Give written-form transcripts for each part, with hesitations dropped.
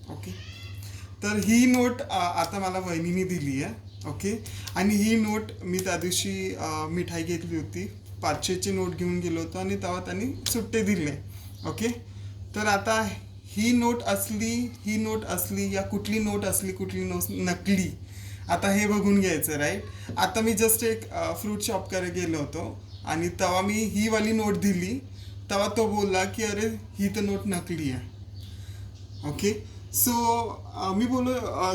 Okay, तर ही note आता मला वहिनीने दिली आहे. ओके, आणि ही नोट मी त्या दिवशी मिठाई घेतली होती, 500ची नोट घेऊन गेलो होतो आणि तेव्हा त्यांनी सुट्टे दिले. ओके, तर आता ही नोट असली या कुठली नोट असली कुठली नोट नकली, आता हे बघून घ्यायचं. राईट, आता मी जस्ट एक फ्रूट शॉपकडे गेलो होतो आणि तेव्हा मी ही वाली नोट दिली, तेव्हा तो बोलला की अरे ही तर नोट नकली आहे. ओके, सो मी बोललो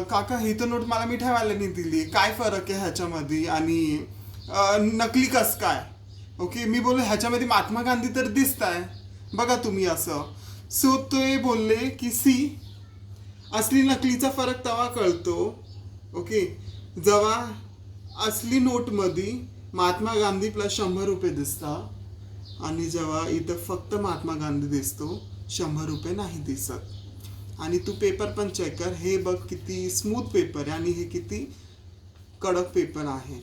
काका ही तर नोट मला मिठाईवाल्याने दिली, काय फरक आहे ह्याच्यामध्ये आणि नकली कस काय. ओके, मी बोललो ह्याच्यामध्ये महात्मा गांधी तर दिसत आहे, बघा तुम्ही असं. सो ते बोलले की सी, असली नकलीचा फरक तेव्हा कळतो. ओके, जेव्हा असली नोटमध्ये महात्मा गांधी प्लस 100 रुपये दिसतात आणि जेव्हा इथं फक्त महात्मा गांधी दिसतो, 100 रुपये नाही दिसत. आणि तू पेपर पण चेक कर, हे बघ किती स्मूथ पेपर आहे आणि हे किती कडक पेपर आहे.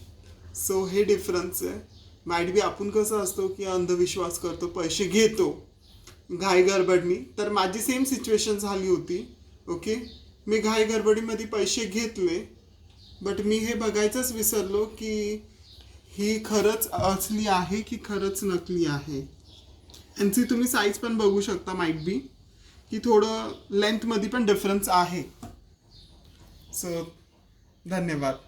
सो हे डिफरन्स आहे. माइट बी आपण कसं असतो की अंधविश्वास करतो, पैसे घेतो घाई गडबडनी, तर माझी सेम सिच्युएशन झाली होती. ओके, मी घाई गडबडीमध्ये पैसे घेतले, बट मी हे बघायचंच विसरलो की ही खरंच असली आहे की खरंच नकली आहे. यांची तुम्ही साईज पण बघू शकता, माइट बी की थोडं लेंथमध्ये पण डिफरन्स आहे. सो धन्यवाद.